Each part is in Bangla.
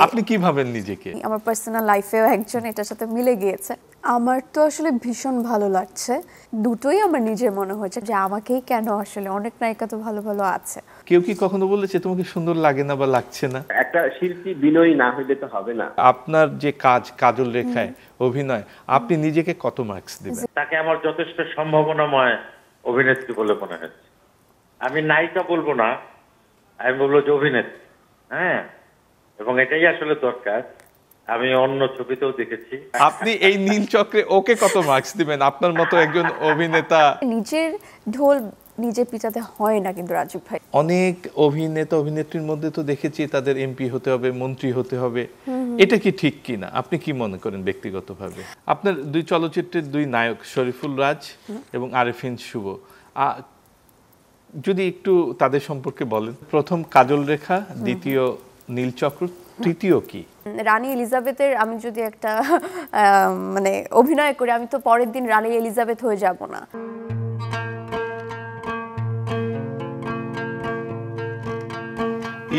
আপনি কি ভাবেন নিজেকে? আমার পার্সোনাল লাইফেও একজন এটার সাথে মিলে গিয়েছে। আমার তো আসলে ভীষণ ভালো লাগছে, দুটোই আমার নিজের মনে হয়েছে যে আমাকেই কেন, আসলে অনেক নায়িকা তো ভালো ভালো আছে। কেউ কি কখনো বলেছে তোমাকে সুন্দর লাগে না বা লাগছে না? একটা শিল্পী বিনয়ী না হইলে তো হবে না। আপনার যে কাজ, কাজল রেখায় অভিনয়, আপনি নিজেকে কত মার্কস দিবেন? তাকে আমার যথেষ্ট সম্ভাবনাময় অভিনেত্রী বলে মনে হচ্ছে। আমি নায়িকা বলবো না, আমি বলবো যে অভিনেত্রী। হ্যাঁ, এবং এটাই আসলে দরকার। আমি অন্য ছবিতেও দেখেছি। আপনি এই নীল চক্রে ওকে কত মার্কস দিবেন? আপনার মতো একজন অভিনেতা। নিজের ঢোল নিজে পিটাতে হয় না কিন্তু রাজীব ভাই। অনেক অভিনেতা অভিনেত্রীর মধ্যে তো দেখেছি তাদের এমপি হতে হবে, মন্ত্রী হতে হবে। এটা কি ঠিক কিনা? আপনি কি মনে করেন ব্যক্তিগতভাবে? আপনার দুই চলচ্চিত্রের দুই নায়ক শরীফুল রাজ এবং আরেফিন শুভ, যদি একটু তাদের সম্পর্কে বলেন। প্রথম কাজল রেখা, দ্বিতীয় নীলচক্র, তৃতীয় কি? রানী এলিজাবেথের আমি যদি একটা মানে অভিনয় করি, আমি তো পরের দিন রানী এলিজাবেথ হয়ে যাব না।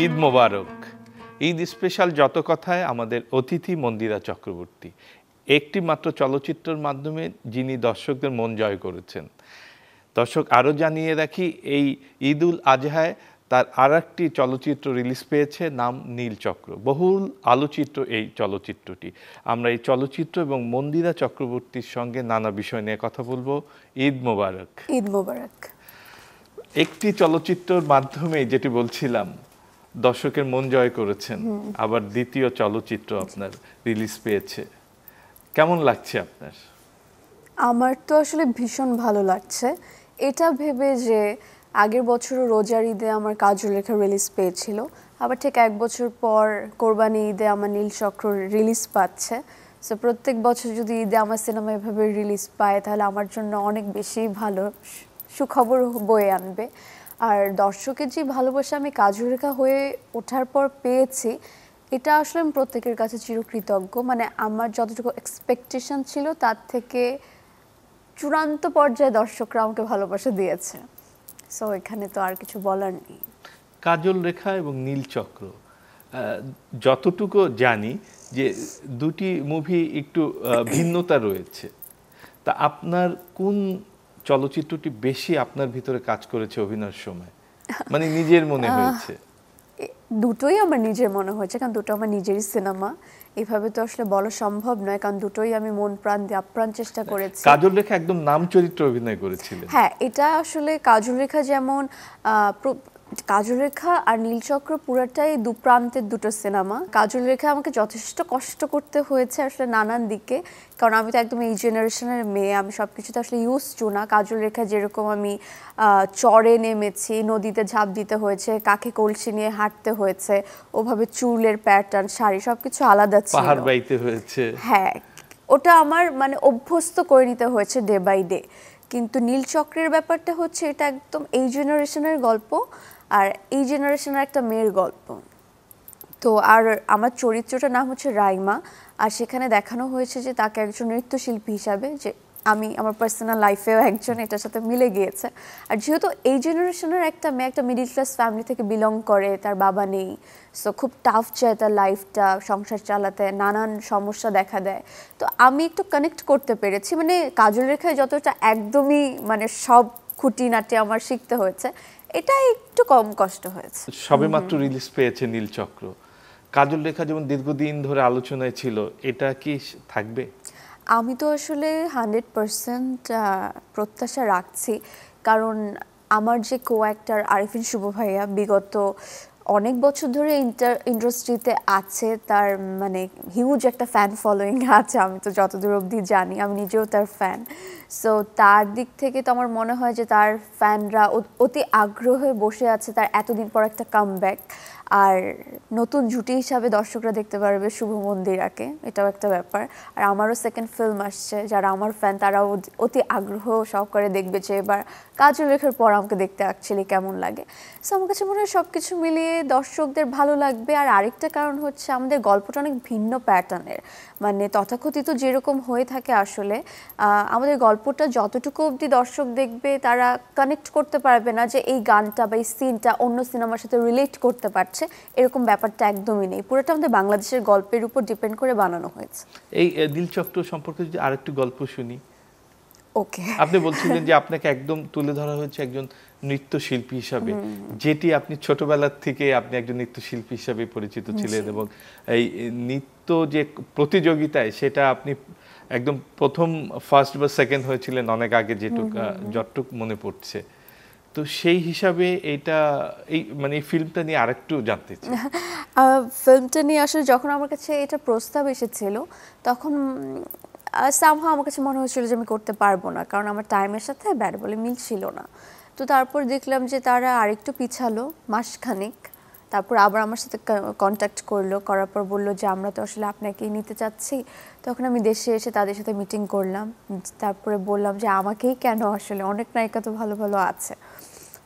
ঈদ মোবারক। ঈদ স্পেশাল যত কথায় আমাদের অতিথি মন্দিরা চক্রবর্তী, একটি মাত্র চলচ্চিত্রের মাধ্যমে যিনি দর্শকদের মন জয় করেছেন। দর্শক আরও জানিয়ে রাখি, এই ঈদুল আজহায় তার আর একটি চলচ্চিত্র রিলিজ পেয়েছে, নাম নীলচক্র। বহুল আলোচিত এই চলচ্চিত্রটি। আমরা এই চলচ্চিত্র এবং মন্দিরা চক্রবর্তীর সঙ্গে নানা বিষয় নিয়ে কথা বলবো। ঈদ মোবারক। ঈদ মোবারক। একটি চলচ্চিত্রের মাধ্যমে, যেটি বলছিলাম, দর্শকের মন জয় করেছেন, আবার দ্বিতীয় চলচ্চিত্র আপনার রিলিজ পেয়েছে, কেমন লাগছে আপনার? আমার তো আসলে ভীষণ ভালো লাগছে, এটা ভেবে যে আগের বছরও রোজার ঈদে আমার কাজল রেখা রিলিজ পেয়েছিল, আবার ঠিক এক বছর পর কোরবানি ঈদে আমার নীলচক্র রিলিজ পাচ্ছে। সো প্রত্যেক বছর যদি ঈদে আমার সিনেমা এভাবে রিলিজ পায় তাহলে আমার জন্য অনেক বেশি ভালো সুখবর বয়ে আনবে। আর দর্শকের যে ভালোবাসা আমি কাজল রেখা হয়ে ওঠার পর পেয়েছি, এটা আসলে আমি প্রত্যেকের কাছে চিরকৃতজ্ঞ। মানে আমার যতটুকু এক্সপেকটেশন ছিল তার থেকে চূড়ান্ত পর্যায়ে দর্শকরা আমাকে ভালোবাসা দিয়েছে। সো এখানে তো আর কিছু বলার নেই। কাজল রেখা এবং নীলচক্র, যতটুকু জানি যে দুটি মুভি একটু ভিন্নতা রয়েছে। তা আপনার কোন চলচ্চিত্রটি বেশি আপনার ভিতরে কাজ করেছে অভিনয়ের সময়, মানে নিজের মনে হয়েছে? দুটোই আমার নিজের মনে হয়েছে, কারণ দুটো আমার নিজেরই সিনেমা। এভাবে তো আসলে বলা সম্ভব নয়, কারণ দুটোই আমি মন প্রাণ দিয়ে আপ্রাণ চেষ্টা করেছি। কাজল রেখা একদম নাম চরিত্র অভিনয় করেছিলেন। হ্যাঁ, এটা আসলে কাজল রেখা যেমন কাজল রেখা আর নীলচক্র পুরাটাই দুপ্রান্তের দুটো সিনেমা। কাজল রেখা আমাকে যথেষ্ট কষ্ট করতে হয়েছে আসলে নানান দিকে, কারণ আমি তো একদম এই জেনারেশনের মেয়ে, আমি সব কিছুতে আসলে ইউজ টু না। কাজল রেখা যেরকম আমি চরে নেমেছি, নদীতে ঝাঁপ দিতে হয়েছে, কাকে কলসি নিয়ে হাঁটতে হয়েছে, ওভাবে চুলের প্যাটার্ন, শাড়ি সবকিছু আলাদা ছিল, পাহাড় বাইতে হয়েছে। হ্যাঁ, ওটা আমার মানে অভ্যস্ত করে নিতে হয়েছে ডে বাই ডে। কিন্তু নীলচক্রের ব্যাপারটা হচ্ছে এটা একদম এই জেনারেশনের গল্প, আর এই জেনারেশনের একটা মেয়ের গল্প। তো আর আমার চরিত্রটার নাম হচ্ছে রাইমা, আর সেখানে দেখানো হয়েছে যে তাকে একজন নৃত্যশিল্পী হিসাবে, যে আমি আমার পার্সোনাল লাইফেও একজন এটার সাথে মিলে গিয়েছে। আর যেহেতু এই জেনারেশনের একটা মেয়ে একটা মিডল ক্লাস ফ্যামিলি থেকে বিলং করে, তার বাবা নেই, সো খুব টাফ যায় তার লাইফটা, সংসার চালাতে নানান সমস্যা দেখা দেয়। তো আমি একটু কানেক্ট করতে পেরেছি, মানে কাজল রেখায় যতটা একদমই মানে সব খুঁটিনাটি আমার শিখতে হয়েছে, এটা একটু কম কষ্ট হয়েছে। সবেমাত্র রিলিজ পেয়েছে নীলচক্র। কাজল রেখা যেমন দীর্ঘদিন ধরে আলোচনায় ছিল, এটা কি থাকবে? আমি তো আসলে 100% প্রত্যাশা রাখছি, কারণ আমার যে কো অ্যাক্টর আরেফিন শুভ ভাইয়া বিগত অনেক বছর ধরে ইন্ডাস্ট্রিতে আছে, তার মানে হিউজ একটা ফ্যান ফলোয়িং আছে, আমি তো যতদূর অবধি জানি, আমি নিজেও তার ফ্যান। সো তার দিক থেকে তো আমার মনে হয় যে তার ফ্যানরা অতি আগ্রহে বসে আছে তার এতদিন পর একটা কামব্যাক। আর নতুন জুটি হিসাবে দর্শকরা দেখতে পারবে শুভ মন্দিরাকে, এটাও একটা ব্যাপার। আর আমারও সেকেন্ড ফিল্ম আসছে, যারা আমার ফ্যান তারাও অতি আগ্রহ সহকারে দেখবে যে এবার কাজল রেখার পর আমাকে দেখতে অ্যাকচুয়ালি কেমন লাগে। সো আমার কাছে মনে হয় সব কিছু মিলিয়ে দর্শকদের ভালো লাগবে। আর আরেকটা কারণ হচ্ছে আমাদের গল্পটা অনেক ভিন্ন প্যাটার্নের, মানে তথাকথিত যেরকম হয়ে থাকে আসলে আমাদের গল্পটা যতটুকু অবধি দর্শক দেখবে তারা কানেক্ট করতে পারবে না যে এই গানটা বা এই সিনটা অন্য সিনেমার সাথে রিলেট করতে পারছে হচ্ছে, এরকম ব্যাপারটা একদমই নেই। পুরোটা আমাদের বাংলাদেশের গল্পের উপর ডিপেন্ড করে বানানো হয়েছে। এই নীলচক্র সম্পর্কে যদি আরেকটু গল্প শুনি। ওকে, আপনি বলছিলেন যে আপনাকে একদম তুলে ধরা হয়েছে একজন নৃত্যশিল্পী হিসাবে, যেটি আপনি ছোটবেলার থেকে আপনি একজন নৃত্যশিল্পী হিসাবে পরিচিত ছিলেন, এবং এই নৃত্য যে প্রতিযোগিতায় সেটা আপনি একদম প্রথম ফার্স্ট বা সেকেন্ড হয়েছিলেন অনেক আগে, যতটুক মনে পড়ছে। তো সেই হিসাবে এটা মানে এই ফিল্মটা নিয়ে আরেকটু জানতে চাই। ফিল্মটা নিয়ে আসলে যখন আমার কাছে এটা প্রস্তাব এসেছিল তখন সামহাও আমার কাছে মনে হয়েছিল যে আমি করতে পারবো না, কারণ আমার টাইমের সাথে ব্যাট বলে মিল ছিল না। তো তারপর দেখলাম যে তারা আরেকটু পিছালো মাসখানেক, তারপর আবার আমার সাথে কন্ট্যাক্ট করলো, করার পর বললো যে আমরা তো আসলে আপনাকেই নিতে চাচ্ছি। তখন আমি দেশে এসে তাদের সাথে মিটিং করলাম, তারপরে বললাম যে আমাকেই কেন, আসলে অনেক নায়িকা তো ভালো ভালো আছে।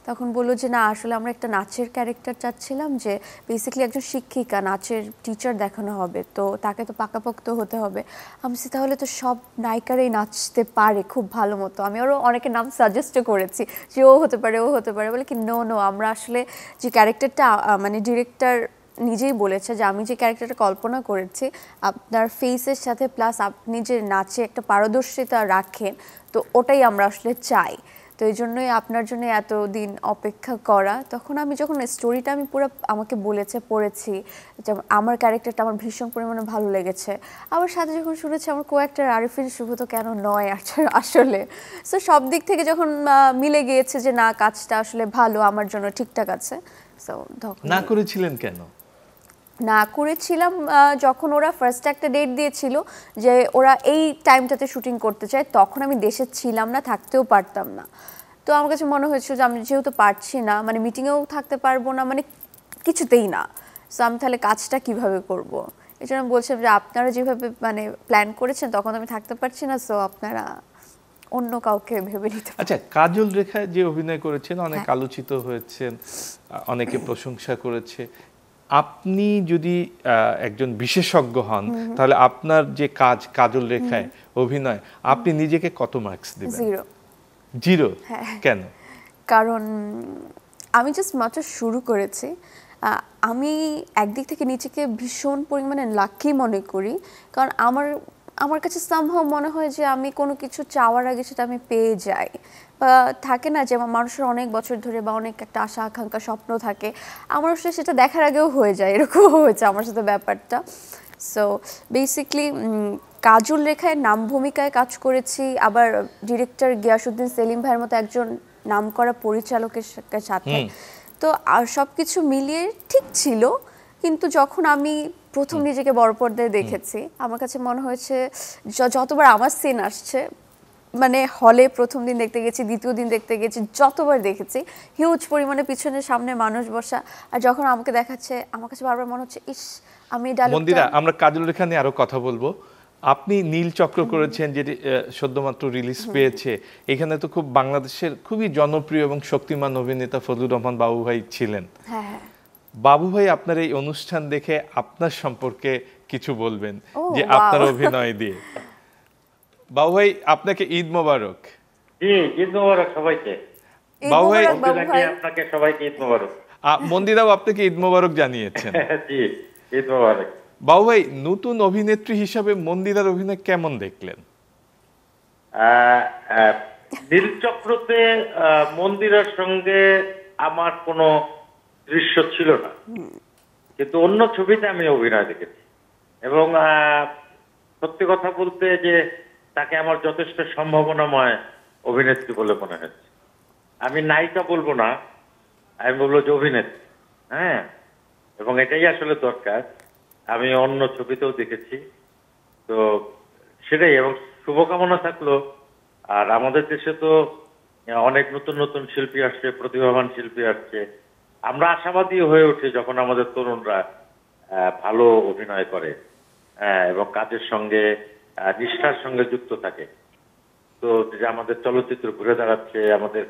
তখন বললো যে না, আসলে আমরা একটা নাচের ক্যারেক্টার চাচ্ছিলাম, যে বেসিক্যালি একজন শিক্ষিকা, নাচের টিচার দেখানো হবে, তো তাকে তো পাকাপোক্ত হতে হবে। আমি তাহলে তো সব নায়িকারাই নাচতে পারে খুব ভালো মতো। আমি আরও অনেকের নাম সাজেস্টও করেছি যে ও হতে পারে, ও হতে পারে, বলে কি নো, আমরা আসলে যে ক্যারেক্টারটা মানে ডিরেক্টর নিজেই বলেছে যে আমি যে ক্যারেক্টারটা কল্পনা করেছি আপনার ফেসের সাথে, প্লাস আপনি যে নাচে একটা পারদর্শিতা রাখেন, তো ওটাই আমরা আসলে চাই। তো এই জন্যই আপনার জন্য এতদিন অপেক্ষা করা। তখন আমি যখন স্টোরিটা আমি পুরো আমাকে বলেছে, পড়েছি, যে আমার ক্যারেক্টারটা আমার ভীষণ পরিমাণে ভালো লেগেছে। আবার সাথে যখন শুনেছি আমার কো-অ্যাক্টর আরিফিন শুভ, তো কেন নয় আসলে। সো সব দিক থেকে যখন মিলে গিয়েছে যে না, কাজটা আসলে ভালো, আমার জন্য ঠিকঠাক আছে। সো না করেছিলেন কেন? না করেছিলাম যখন ওরা ফার্স্ট একটা ডেট দিয়েছিল যে ওরা এই টাইমটাতে শুটিং করতে চায়, তখন আমি দেশে ছিলাম না, থাকতেও পারতাম না। তো আমার কাছে মনে হয়েছিল যে আমি যেহেতু পারছি না, মানে মিটিংয়েও থাকতে পারবো না, মানে কিছুতেই না, সো আমি তাহলে কাজটা কিভাবে করব। এই জন্য বলছিলাম যে আপনারা যেভাবে মানে প্ল্যান করেছেন তখন আমি থাকতে পারছি না, সো আপনারা অন্য কাউকে ভেবে নিতে। আচ্ছা, কাজল রেখা যে অভিনয় করেছেন অনেক আলোচিত হয়েছেন, অনেকে প্রশংসা করেছে। আপনি যদি একজন বিশেষজ্ঞ হন, তাহলে আপনার যে কাজল রেখায় অভিনয়, আপনি নিজেকে কত মার্কস দিবেন? 0। কেন? কারণ আমি জাস্ট মাত্র শুরু করেছি। আমি একদিক থেকে নিজেকে ভীষণ পরিমাণে লাকি মনে করি, কারণ আমার কাছে সামহাও মনে হয় যে আমি কোনো কিছু চাওয়ার আগে সেটা আমি পেয়ে যাই। বা থাকে না যে মানুষের অনেক বছর ধরে বা অনেক একটা আশা আকাঙ্ক্ষা স্বপ্ন থাকে, আমার আসলে সেটা দেখার আগেও হয়ে যায়, এরকম হয়েছে আমার সাথে ব্যাপারটা। সো বেসিকলি কাজল রেখায় নাম ভূমিকায় কাজ করেছি, আবার ডিরেক্টর গিয়াসউদ্দিন সেলিম ভাইয়ের মতো একজন নামকরা পরিচালকের সাথে। তো আর সব কিছু মিলিয়ে ঠিক ছিল, কিন্তু যখন আমি প্রথম নিজেকে বড় পর্দায় দেখেছি, আমার কাছে মনে হয়েছে যতবার আমার সিন আসছে, মানে হলে প্রথম দিন দেখতে গেছি, দ্বিতীয় দিন দেখতে গেছি, যতবার দেখেছি হিউজ পরিমাণে পিছনে সামনে মানুষ বসা, আর যখন আমাকে দেখাচ্ছে আমার কাছে বারবার মনে হচ্ছে ইস আমি মন্দিরা, আমরা কাজল রেখা নিয়ে আরো কথা বলবো। আপনি নীলচক্র করেছেন, যেটি সদ্যমাত্র রিলিজ পেয়েছে। এখানে তো খুব বাংলাদেশের খুবই জনপ্রিয় এবং শক্তিমান অভিনেতা ফজলুর রহমান বাবু ভাই ছিলেন। বাবু ভাই আপনার এই অনুষ্ঠান দেখে আপনার সম্পর্কে কিছু বলবেন, যে আপনার অভিনয় দিয়ে। বাবু ভাই, আপনাকে ঈদ মোবারক। জি, ঈদ মোবারক সবাইকে। বাবু ভাই, আপনাকে সবাইকে ঈদ মোবারক। মন্দিরাও আপনাকে ঈদ মোবারক জানিয়েছেন। জি, ঈদ মোবারক। বাবু ভাই, নতুন অভিনেত্রী হিসাবে মন্দিরার অভিনয় কেমন দেখলেন? নীলচক্রতে মন্দিরার সঙ্গে আমার কোনো দৃশ্য ছিল না, কিন্তু অন্য ছবিতে আমি অভিনয় দেখেছি, এবং সত্যি কথা বলতে যে তাকে আমার যথেষ্ট সম্ভাবনাময় অভিনেত্রী বলে মনে হচ্ছে। আমি নায়িকা বলবো না, আমি বলবো যে অভিনেত্রী। হ্যাঁ, এবং এটাই আসলে দরকার। আমি অন্য ছবিতেও দেখেছি, তো সেটাই। এবং শুভকামনা থাকলো। আর আমাদের দেশে তো অনেক নতুন নতুন শিল্পী আসছে, প্রতিভাবান শিল্পী আসছে। আমরা আশাবাদী হয়ে উঠি যখন আমাদের তরুণরা ভালো অভিনয় করে এবং কাজের সঙ্গে নিষ্ঠার সঙ্গে যুক্ত থাকে। তো যে আমাদের চলচ্চিত্র ঘুরে দাঁড়াচ্ছে, আমাদের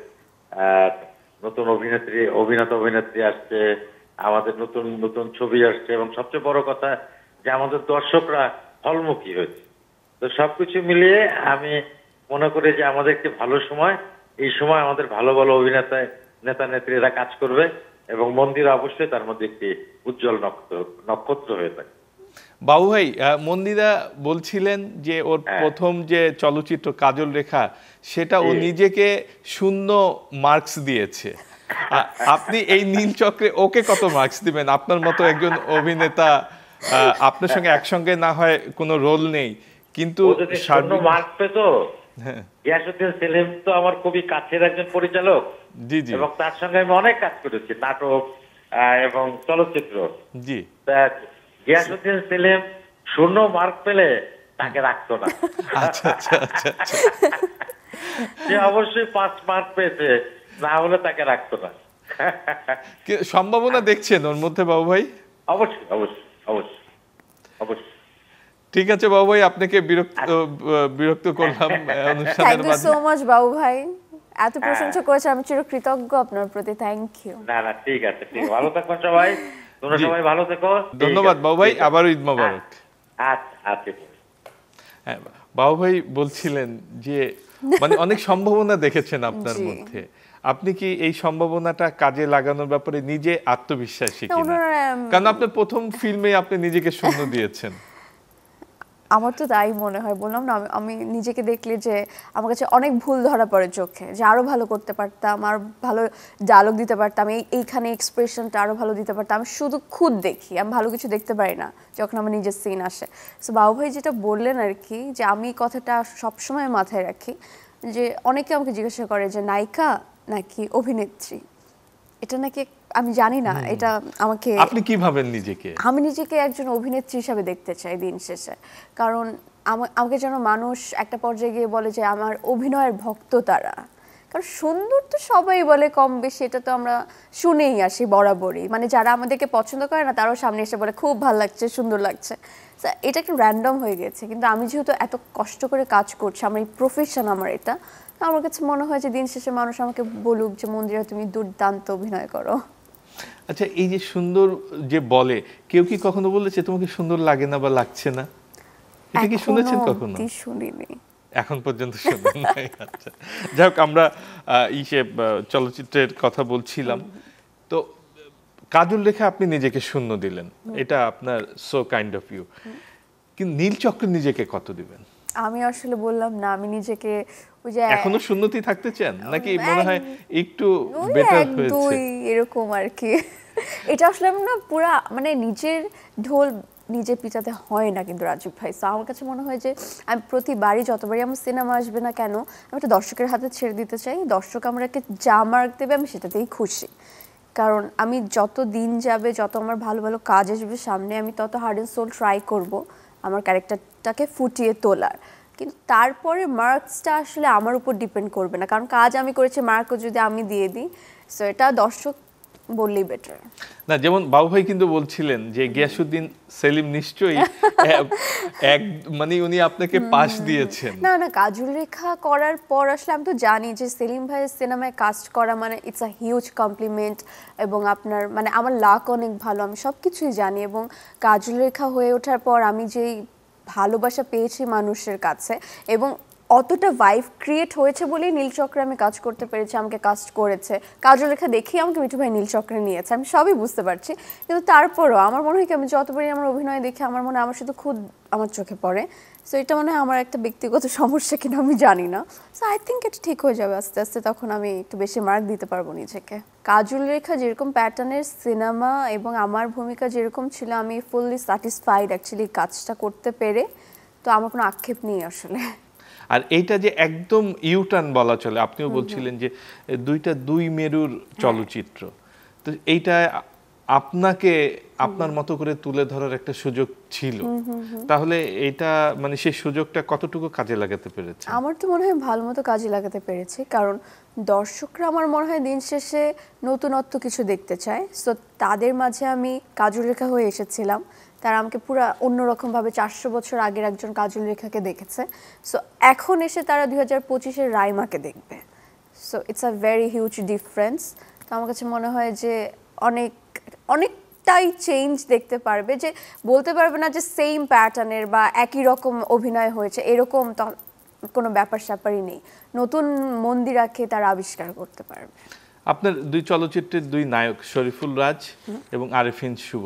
নতুন অভিনেত্রী আসছে, আমাদের নতুন নতুন ছবি আসছে, এবং সবচেয়ে বড় কথা যে আমাদের দর্শকরা হলমুখী হয়েছে। তো সবকিছু মিলিয়ে আমি মনে করি যে আমাদের একটি ভালো সময়, এই সময় আমাদের ভালো ভালো নেতা নেত্রীরা কাজ করবে, এবং মন্দিরা অবশ্যই তার মধ্যে একটি উজ্জ্বল নক্ষত্র হয়ে থাকে। বাবু ভাই, মন্দিরা বলছিলেন যে ওর প্রথম যে চলচ্চিত্র কাজল রেখা, সেটা ও নিজেকে 0 মার্কস দিয়েছে। আপনি এই নীলচক্রে ওকে কত মার্কস দিবেন? আপনার মতো একজন অভিনেতা, আপনার সঙ্গে একসঙ্গে না হয় কোনো রোল নেই, কিন্তু মার্কস পেত। গিয়াসউদ্দিন সেলিম তো আমার খুবই কাছের একজন পরিচালক, জি জি, এবং তার সঙ্গে আমি অনেক কাজ করেছি, নাটক এবং চলচ্চিত্র। জি, গিয়াসউদ্দিন সেলিম 0 মার্ক পেলে তাকে রাখতো না। আচ্ছা আচ্ছা আচ্ছা, সে অবশ্যই 5 মার্ক পেয়েছে, না হলে তাকে রাখতো না। সম্ভাবনা দেখছেন ওর মধ্যে বাবু ভাই? অবশ্যই অবশ্যই অবশ্যই অবশ্যই। ঠিক আছে বাবু ভাই, আপনাকে বিরক্ত করলাম অনুষ্ঠানের থ্যাংক ইউ সো মাচ বাবু ভাই, এত প্রশংসা করেছে, আমি চিরকৃতজ্ঞ আপনার প্রতি। Thank you. না না, ঠিক আছে, ঠিক, ভালো থাকুন সবাই, তোমরা সবাই ভালো থেকো। ধন্যবাদ বাবু ভাই, আবারও ঈদ মোবারক। আচ্ছা আচ্ছা। হ্যাঁ, বাবু ভাই বলছিলেন যে মানে অনেক সম্ভাবনা দেখেছেন আপনার মধ্যে। আপনি কি এই সম্ভাবনাটা কাজে লাগানোর ব্যাপারে নিজে আত্মবিশ্বাসী কিনা? কারণ আপনার প্রথম ফিল্মে আপনি নিজেকে 0 দিয়েছেন। আমার তো তাই মনে হয়, বললাম না, আমি নিজেকে দেখলে যে আমার কাছে অনেক ভুল ধরা পড়ে চোখে, যে আরো ভালো করতে পারতাম, আর ভালো ডায়লগ দিতে পারতাম, এইখানে এক্সপ্রেশনটা আরো ভালো দিতে পারতাম। আমি শুধু খুদ দেখি, আমি ভালো কিছু দেখতে পারি না যখন আমার নিজের সিন আসে। সো বাবু ভাই যেটা বললেন আর কি, যে আমি কথাটা সবসময় মাথায় রাখি, যে অনেকে আমাকে জিজ্ঞাসা করে যে নায়িকা নাকি অভিনেত্রী, এটা নাকি আমি জানি না, এটা আমাকে, আপনি কি ভাবেন নিজেকে? আমি নিজেকে একজন অভিনেত্রী হিসাবে দেখতে চাই দিন শেষে। কারণ আমাকে যেন মানুষ একটা পর্যায়ে গিয়ে বলে যে আমার অভিনয়ের ভক্ত তারা। কারণ সুন্দর তো সবাই বলে কম বেশি, এটা তো আমরা শুনেই আসি বরাবরই, মানে যারা আমাদেরকে পছন্দ করে না তারাও সামনে এসে বলে খুব ভালো লাগছে, সুন্দর লাগছে। এটা একটু র্যান্ডম হয়ে গেছে, কিন্তু আমি যেহেতু এত কষ্ট করে কাজ করছি, আমার এই প্রফেশন আমার এটা, আমার কাছে মনে হয় যে দিন শেষে মানুষ আমাকে বলুক যে মন্দিরা তুমি দুর্দান্ত অভিনয় করো। আচ্ছা, এই যে সুন্দর যে বলে, কেউ কি কখনো বলেছে তোমাকে সুন্দর লাগে না বা লাগছে না? এটা কি শুনেছেন কখনো? শুনিনি, এখন পর্যন্ত শুনেন নাই। আচ্ছা, যাই হোক, আমরা চলচ্চিত্রের কথা বলছিলাম। তো কাজল রেখা আপনি নিজেকে 0 দিলেন, এটা আপনার সো কাইন্ড অফ ইউ। কিন্তু নীলচক্রে নিজেকে কত দিবেন? আমি আসলে বললাম না, আমি নিজেকে ওই যে এখনো 0তেই থাকতে চান, নাকি মনে হয় একটু বেটার হয়েছে এরকম আর কি? এটা আসলে আমি না পুরা মানে নিজের ঢোল নিজে পিটাতে হয় না কিন্তু রাজীব ভাই। সো আমার কাছে মনে হয় যে আমি প্রতিবারই যতবারই আমার সিনেমা আসবে না কেন, আমি একটা দর্শকের হাতে ছেড়ে দিতে চাই। দর্শক আমাকে যা মার্ক দেবে আমি সেটাতেই খুশি। কারণ আমি যত দিন যাবে, যত আমার ভালো ভালো কাজ আসবে সামনে, আমি তত হার্ড অ্যান্ড সোল ট্রাই করব আমার ক্যারেক্টারটাকে ফুটিয়ে তোলার। কিন্তু তারপরে মার্কসটা আসলে আমার উপর ডিপেন্ড করবে না, কারণ কাজ আমি করেছি, মার্কও যদি আমি দিয়ে দিই, সো এটা দর্শক বললেই বেটার। না, যেমন বাবু ভাই কিন্তু বলছিলেন যে গিয়াসউদ্দিন সেলিম নিশ্চয়ই মানে উনি আপনাকে পাস দিয়েছেন। না না, কাজল রেখা করার পর আসলে আমি তো জানি যে সেলিম ভাইয়ের সিনেমায় কাস্ট করা মানে ইটস আ হিউজ কমপ্লিমেন্ট, এবং আপনার মানে আমার লাক অনেক ভালো, আমি সব কিছুই জানি। এবং কাজল রেখা হয়ে ওঠার পর আমি যেই ভালোবাসা পেয়েছি মানুষের কাছে, এবং অতটা ভাইব ক্রিয়েট হয়েছে বলেই নীলচক্রে আমি কাজ করতে পেরেছি, আমাকে কাস্ট করেছে। কাজল রেখা দেখেই আমাকে মিঠু ভাই নীলচক্রে নিয়েছে, আমি সবই বুঝতে পারছি। কিন্তু তারপরও আমার মনে হয় কি, আমি যতবারই আমার অভিনয় দেখি আমার মনে হয় আমার শুধু খুদ আমার চোখে পড়ে। সো এটা মনে হয় আমার একটা ব্যক্তিগত সমস্যা কিনা আমি জানি না। সো আই থিঙ্ক এটা ঠিক হয়ে যাবে আস্তে আস্তে, তখন আমি একটু বেশি মার্ক দিতে পারবো নিজেকে। কাজল রেখা যেরকম প্যাটার্নের সিনেমা এবং আমার ভূমিকা যেরকম ছিল, আমি ফুললি স্যাটিসফাইড অ্যাকচুয়ালি কাজটা করতে পেরে। তো আমার কোনো আক্ষেপ নেই আসলে। আর এইটা যে একদম ইউটার্ন বলা চলে, আপনিও বলছিলেন যে দুই মেরুর চলচ্চিত্র, তো এইটা আপনাকে আপনার মতো করে তুলে ধরার একটা সুযোগ ছিল, তাহলে এটা মানে সেই সুযোগটা কতটুকু কাজে লাগাতে পেরেছে? আমার তো মনে হয় ভালো মতো কাজে লাগাতে পেরেছি, কারণ দর্শকরা আমার মনে হয় দিন শেষে নতুনত্ব কিছু দেখতে চায়। সো তাদের মাঝে আমি কাজল রেখা হয়ে এসেছিলাম, তারা আমাকে পুরো অন্যরকমভাবে 400 বছর আগের একজন কাজল রেখাকে দেখেছে। সো এখন এসে তারা 2025-এর রাইমাকে দেখবে। So it's a very huge difference. তো আমার কাছে মনে হয় যে অনেকটাই চেঞ্জ দেখতে পারবে, যে বলতে পারবে না যে সেম প্যাটার্নের বা একই রকম অভিনয় হয়েছে, এরকম কোনো ব্যাপার স্যাপারই নেই। নতুন মন্দিরাকে তারা আবিষ্কার করতে পারবে। আপনার দুই চলচ্চিত্রের দুই নায়ক শরীফুল রাজ এবং আরেফিন শুভ,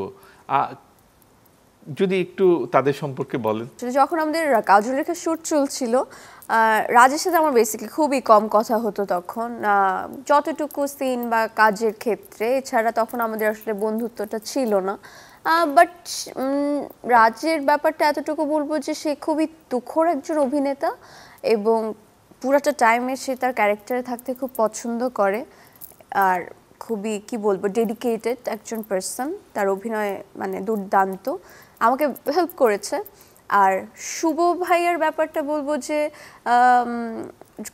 যদি একটু তাদের সম্পর্কে বলেন। যখন আমাদের কাজল রেখা শুট চলছিল, রাজের সাথে আমার বেসিক্যালি খুবই কম কথা হতো তখন, যতটুকু সিন বা কাজের ক্ষেত্রে, এছাড়া তখন আমাদের আসলে বন্ধুত্বটা ছিল না। বাট রাজের ব্যাপারটা এতটুকু বলবো যে সে খুবই তুখোড় একজন অভিনেতা এবং পুরাটা টাইমে সে তার ক্যারেক্টারে থাকতে খুব পছন্দ করে, আর খুবই কি বলবো ডেডিকেটেড একজন পার্সন। তার অভিনয় মানে দুর্দান্ত, আমাকে হেল্প করেছে। আর শুভ ভাইয়ার ব্যাপারটা বলবো যে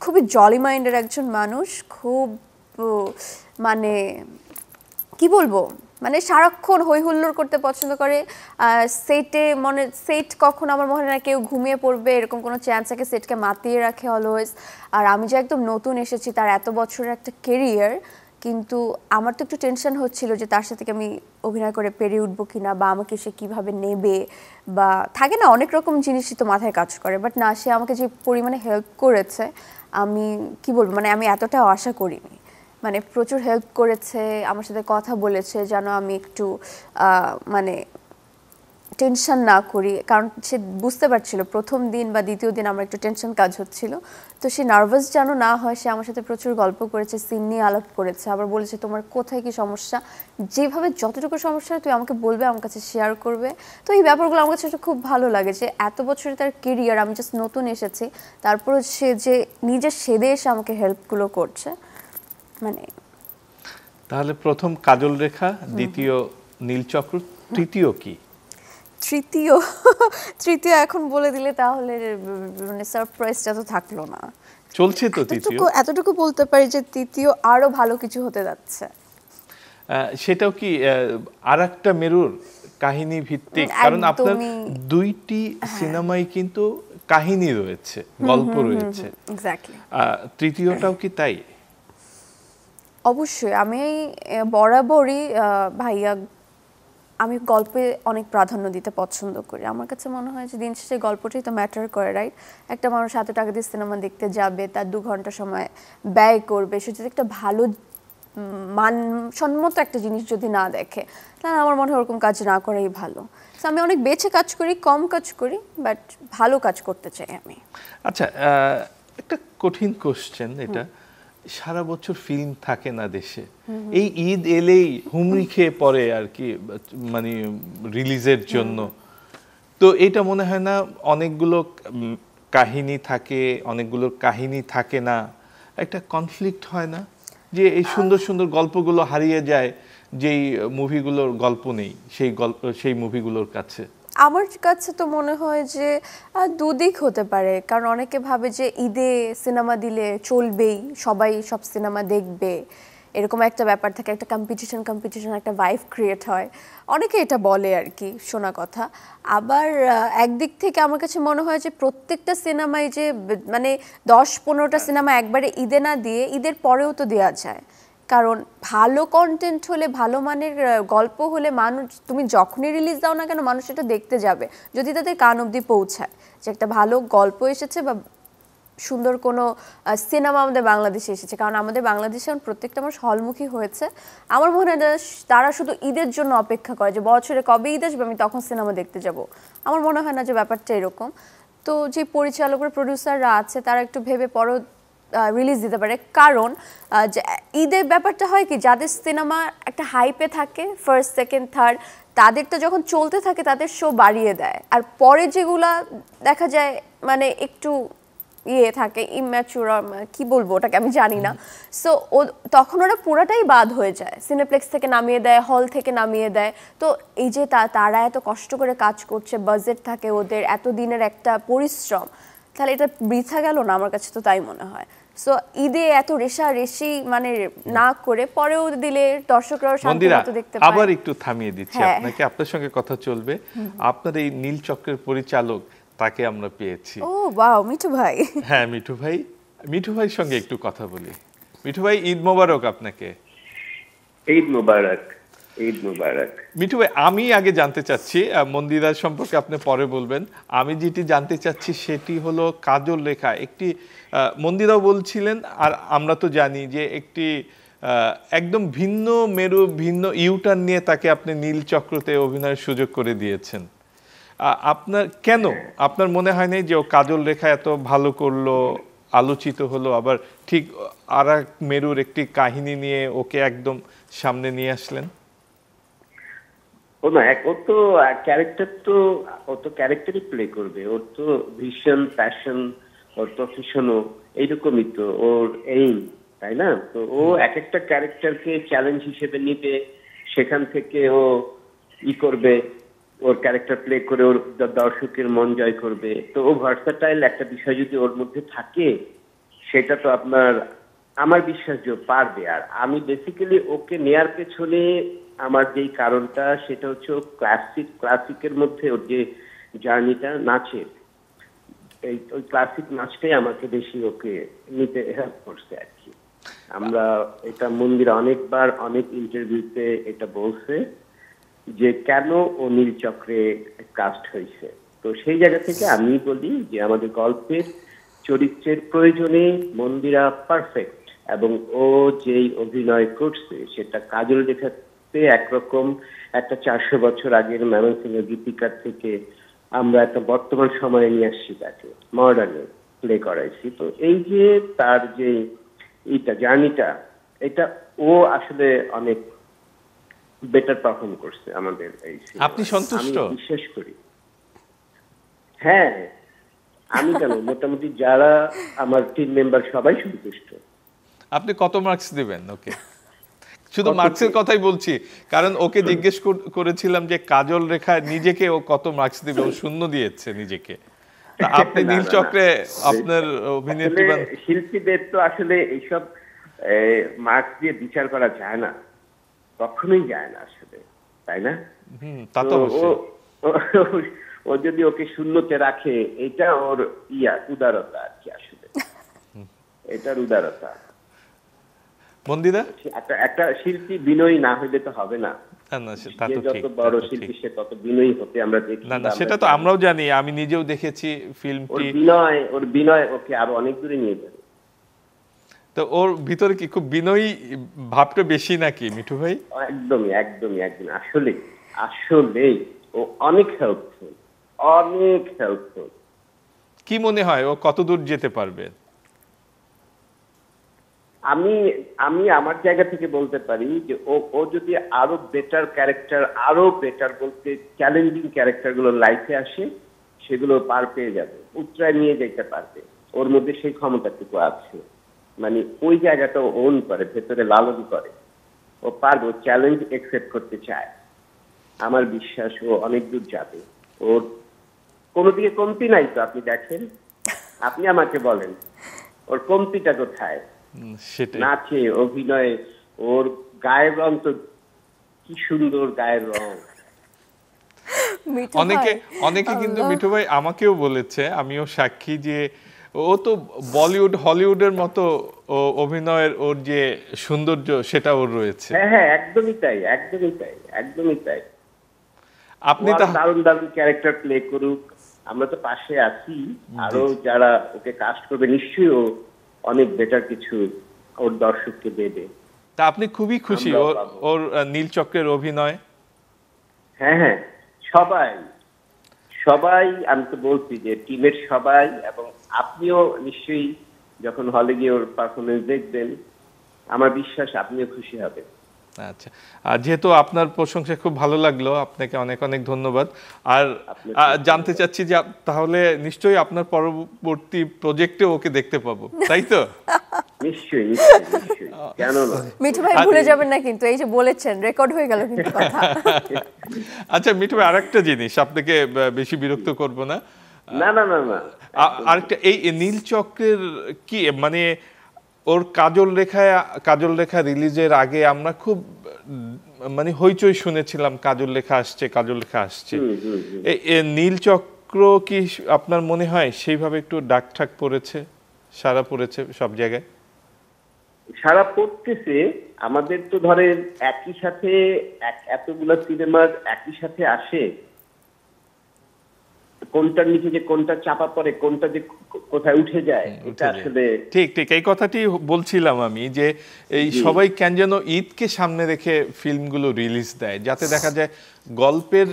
খুবই জলি মাইন্ডের একজন মানুষ, খুব মানে কি বলবো মানে সারাক্ষণ হই হুল্লোড় করতে পছন্দ করে। সেট কখন আমার মনে হয় না কেউ ঘুমিয়ে পড়বে এরকম কোনো চান্স থাকে, সেটকে মাতিয়ে রাখে অলওয়েজ। আর আমি যে একদম নতুন এসেছি, তার এত বছরের একটা কেরিয়ার, কিন্তু আমার তো একটু টেনশন হচ্ছিল যে তার সাথে আমি অভিনয় করে পেরিয়ে উঠবো কিনা, বা আমাকে সে কিভাবে নেবে, বা থাকে না অনেক রকম জিনিসই তো মাথায় কাজ করে। বাট না, সে আমাকে যে পরিমাণে হেল্প করেছে, আমি কি বলবো মানে আমি এতটাও আশা করিনি। মানে প্রচুর হেল্প করেছে, আমার সাথে কথা বলেছে যেন আমি একটু মানে টেনশন না করি, কারণ সে বুঝতে পারছিল প্রথম দিন বা দ্বিতীয় দিন আমার একটু টেনশন কাজ হচ্ছিল, তো সে নার্ভাস যেন না হয়। সে আমার সাথে প্রচুর গল্প করেছে, সিন নিয়ে আলাপ করেছে, আবার বলেছে তোমার কোথায় কি সমস্যা, যেভাবে যতটুকু সমস্যা তুই আমাকে বলবে, আমার কাছে শেয়ার করবে। তো এই ব্যাপারগুলো আমার কাছে খুব ভালো লাগে যে এত বছরের তার কেরিয়ার, আমি জাস্ট নতুন এসেছি, তারপরে সে যে নিজের সেদে এসে আমাকে হেল্পগুলো করছে। মানে তাহলে প্রথম কাজল রেখা, দ্বিতীয় নীলচক্র, তৃতীয় কি? তৃতীয় এখন বলে দিলে তাহলে মানে সারপ্রাইজটা তো থাকলো না। চলছে তো তৃতীয়, এতটুকু বলতে পারি যে তৃতীয় আরো ভালো কিছু হতে যাচ্ছে। সেটাও কি আরেকটা মেরুর কাহিনী ভিত্তিক? কারণ আপনার দুইটি সিনেমাই কিন্তু কাহিনী রয়েছে, গল্প রয়েছে। এক্স্যাক্টলি। তৃতীয়টাও কি তাই? অবশ্যই। আমি বরাবরই ভাইয়া, আমি গল্পে অনেক প্রাধান্য দিতে পছন্দ করি। আমার কাছে মনে হয় যে দিন শেষে গল্পটাই তো ম্যাটার করে, রাইট? একটা মানুষ এত টাকা দিয়ে সিনেমা দেখতে যাবে, তার 2 ঘন্টা সময় ব্যয় করবে, সে যদি একটা ভালো মানসম্মত একটা জিনিস যদি না দেখে, তাহলে আমার মনে হয় ওরকম কাজ না করাই ভালো। তো আমি অনেক বেছে কাজ করি, কম কাজ করি, বাট ভালো কাজ করতে চাই আমি। আচ্ছা, একটা কঠিন কোশ্চেন এটা, সারা বছর ফিল্ম থাকে না দেশে, এই ঈদ এলেই হুমড়ি খেয়ে পড়ে আর কি, মানে রিলিজের জন্য। তো এটা মনে হয় না অনেকগুলো কাহিনী থাকে, অনেকগুলো কাহিনী থাকে না, একটা কনফ্লিক্ট হয় না যে এই সুন্দর সুন্দর গল্পগুলো হারিয়ে যায় যেই মুভিগুলোর গল্প নেই সেই মুভিগুলোর কাছে? আমার কাছে তো মনে হয় যে দুদিক হতে পারে, কারণ অনেকে ভাবে যে ঈদে সিনেমা দিলে চলবেই, সবাই সব সিনেমা দেখবে, এরকম একটা ব্যাপার থাকে, একটা কম্পিটিশন একটা ভাইব ক্রিয়েট হয়, অনেকে এটা বলে আর কি, শোনা কথা। আবার একদিক থেকে আমার কাছে মনে হয় যে প্রত্যেকটা সিনেমায় যে মানে 10-15টা সিনেমা একবারে ঈদে না দিয়ে ঈদের পরেও তো দেওয়া যায়, কারণ ভালো কন্টেন্ট হলে, ভালো মানের গল্প হলে মানুষ, তুমি যখনই রিলিজ দাও না কেন মানুষ এটা দেখতে যাবে, যদি তাদের কান অবধি পৌঁছায় যে একটা ভালো গল্প এসেছে বা সুন্দর কোনো সিনেমা আমাদের বাংলাদেশে এসেছে। কারণ আমাদের বাংলাদেশে এখন প্রত্যেকটা মানুষ হলমুখী হয়েছে। আমার মনে হয় তারা শুধু ঈদের জন্য অপেক্ষা করে যে বছরে কবে ঈদ আসবে আমি তখন সিনেমা দেখতে যাব। আমার মনে হয় না যে ব্যাপারটা এরকম। তো যে পরিচালকরা, প্রডিউসাররা আছে, তারা একটু ভেবে পরও রিলিজ দিতে পারে, কারণ ঈদের ব্যাপারটা হয় কি, যাদের সিনেমা একটা হাইপে থাকে ফার্স্ট, সেকেন্ড, থার্ড, তাদেরটা যখন চলতে থাকে তাদের শো বাড়িয়ে দেয়, আর পরে যেগুলা দেখা যায় মানে একটু থাকে ইম্যাচুর, কি বলবো ওটাকে আমি জানি না, সো তখন ওরা পুরাটাই বাদ হয়ে যায়, সিনেপ্লেক্স থেকে নামিয়ে দেয়, হল থেকে নামিয়ে দেয়। তো এই যে তারা এত কষ্ট করে কাজ করছে, বাজেট থাকে ওদের, এত দিনের একটা পরিশ্রম, তাহলে এটা বৃথা গেল না? আমার কাছে তো তাই মনে হয়। সো ঈদে এত রেশারেশি মানে না করে পরেও দিলে দর্শকরাও শান্তিমতো দেখতে পায়। আবার একটু থামিয়ে দিচ্ছি আপনাকে, আপনার সঙ্গে কথা চলবে। আপনার এই নীলচক্রের পরিচালক, তাকে আমরা পেয়েছি। ও ওয়াও, মিঠু ভাই। হ্যাঁ, মিঠু ভাইয়ের সঙ্গে একটু কথা বলি। মিঠু ভাই, ঈদ মোবারক আপনাকে। ঈদ মোবারক। ঈদ মোবারক। মিঠু ভাই, আমি আগে জানতে চাচ্ছি, মন্দিরার সম্পর্কে আপনি পরে বলবেন, আমি যেটি জানতে চাচ্ছি সেটি হলো কাজল রেখা, একটি মন্দিরাও বলছিলেন আর আমরা তো জানি যে একটি একদম ভিন্ন মেরু, ভিন্ন ইউটার্ন নিয়ে তাকে আপনি নীলচক্রতে অভিনয়ের সুযোগ করে দিয়েছেন। আপনার কেন আপনার মনে হয় নাই যে ও কাজল রেখা এত ভালো করলো, আলোচিত হলো, আবার ঠিক আর এক মেরুর একটি কাহিনী নিয়ে ওকে একদম সামনে নিয়ে আসলেন? ও না, ও তো ক্যারেক্টার, তো ও তো ক্যারেক্টারই প্লে করবে। ওর তো ভিশন, প্যাশন, ওর প্রফেশনও এইরকমই তো ওর এইম, তাই না? তো ও এক একটা ক্যারেক্টারকে চ্যালেঞ্জ হিসেবে নিবে, সেখান থেকে ও করবে, ওর ক্যারেক্টার প্লে করে ওর দর্শকের মন জয় করবে। তো ও ভার্সাটাইল একটা বিষয় যদি ওর মধ্যে থাকে, সেটা তো আমার বিশ্বাস যে পারবে। আর আমি বেসিক্যালি ওকে নেয়ার পেছনে আমার যেই কারণটা, সেটা হচ্ছে ও ক্লাসিকের মধ্যে ওর যে জার্নিটা নাচের, ওই ক্লাসিক নাচটাই আমাকে বেশি ওকে নিতে হেল্প করছে আর কি। আমরা এটা মন্দিরা অনেকবার অনেক ইন্টারভিউতে এটা বলছে যে কেন ও নীলচক্রে কাস্ট হয়েছে। তো সেই জায়গা থেকে আমি বলি যে আমাদের গল্পের চরিত্রের প্রয়োজনে মন্দিরা পারফেক্ট, এবং ও যেই অভিনয় করছে সেটা কাজল রেখাতে একরকম, একটা 400 বছর আগের ময়মনসিংহ গীতিকার থেকে আমরা একটা বর্তমান সময়ে নিয়ে আসছি, তাকে মডার্নে প্লে করাইছি। তো এই যে তার যে এইটা জার্নিটা, এটা ও আসলে অনেক বেটার পারফর্ম করছে আমাদের এই সিনেমায়। আপনি সন্তুষ্ট? আমি বিশ্বাস করি, হ্যাঁ। আমি কেন, মোটামুটি যারা আমার টিম মেম্বার সবাই সন্তুষ্ট। আপনি কত মার্কস দিবেন ওকে? শুধু মার্কসের কথাই বলছি, কারণ ওকে জিজ্ঞেস করেছিলাম যে কাজল রেখা নিজেকে ও কত মার্কস দিবে, ও শূন্য দিয়েছে নিজেকে। তা আপনি নীলচক্রে আপনার অভিনেত্রী, শিল্পীদের তো আসলে এইসব মার্কস দিয়ে বিচার করা যায় না, কখনোই যায় না আসলে, তাই না? তা তো ও যদি ওকে শূন্যতে রাখে, এটা ওর উদারতা আর কি, আসলে এটার উদারতা। মন্দিরা, একটা শিল্পী বিনয়ী না হইলে তো হবে না। যত বড় শিল্পী সে তত বিনয়ী হতে আমরা দেখি। না, সেটা তো আমরাও জানি, আমি নিজেও দেখেছি ফিল্মটি। ওর বিনয় ওকে আরো অনেক দূরে নিয়ে যাবে। তো ওর ভিতরে কি খুব বিনয়ী ভাবটা বেশি নাকি মিঠু ভাই? একদমই একদমই একদম, আসলে ও অনেক হেল্পফুল, অনেক হেল্পফুল। কি মনে হয় ও কত দূর যেতে পারবে? আমি আমার জায়গা থেকে বলতে পারি যে ও যদি আরো বেটার ক্যারেক্টার, আরো বেটার বলতে চ্যালেঞ্জিং ক্যারেক্টার গুলো লাইফে আসে, সেগুলো পার পেয়ে যাবে, উত্তরায় নিয়ে যেতে পারবে। ওর মধ্যে সেই ক্ষমতাটুকু আছে, মানে ওই জায়গাটা ওন করে, ভেতরে লালন করে। ও পারবে, ও চ্যালেঞ্জ একসেপ্ট করতে চায়। আমার বিশ্বাস ও অনেক দূর যাবে। ওর কোনো দিকে কমতি নাই তো, আপনি দেখেন, আপনি আমাকে বলেন ওর কমতিটা কোথায়? নাচে, অভিনয়ে, ওর গায়ের রং তো কি সুন্দর গায়ের রং। অনেকে কিন্তু মিঠু ভাই আমাকেও বলেছে, আমিও সাক্ষী, যে ও তো বলিউড হলিউডের মতো অভিনয়ের ওর যে সৌন্দর্য সেটা ওর রয়েছে। হ্যাঁ, একদমই তাই, একদমই তাই, একদমই তাই। আপনি দারুণ দারুণ ক্যারেক্টার প্লে করুক, আমরা তো পাশে আছি। আরো যারা ওকে কাস্ট করবে, নিশ্চয়ই ও অনেক বেটার কিছু ওর দর্শককে দেবে। তা আপনি খুবই খুশি ওর নীলচক্রের অভিনয়? হ্যাঁ, সবাই আমি তো বলছি যে টিমের সবাই, এবং আপনিও নিশ্চয়ই যখন হলে গিয়ে ওর পারফরমেন্স দেখবেন, আমার বিশ্বাস আপনিও খুশি হবেন। আচ্ছা, যেহেতু আপনার প্রশংসা খুব ভালো লাগলো, আপনাকে অনেক অনেক ধন্যবাদ। আর জানতে চাচ্ছি যে তাহলে নিশ্চয়ই আপনার পরবর্তী প্রজেক্টে ওকে দেখতে পাবো, তাই তো? নিশ্চয়ই, কেন না? মিঠু ভাই ভুলে যাবেন না কিন্তু, এই যে বলেছেন রেকর্ড হয়ে গেল কিন্তু কথা। আচ্ছা মিঠু ভাই, আরেকটা জিনিস, আপনাকে বেশি বিরক্ত করব না। না, আরেকটা, এই নীলচক্রের কি মানে ওর কাজল রেখা রিলিজের আগে আমরা খুব মানে হইচই শুনেছিলাম, কাজল রেখা আসছে। এই নীলচক্র কি আপনার মনে হয় সেইভাবে একটু ডাকঠাক পড়েছে, সারা পড়েছে সব জায়গায়? সারা পড়তেছে। আমাদের তো ধরেন একই সাথে এতগুলা সিনেমার একই সাথে আসে, কোনটার নিচে যে কোনটা চাপা পড়ে, কোনটা যে কোথায় উঠে যায়, এটা আসলে ঠিক ঠিক এই কথাটি বলছিলাম আমি, যে এই সবাই কেন যেন ঈদকে সামনে রেখে ফিল্মগুলো রিলিজ দেয়, যাতে দেখা যায় গল্পের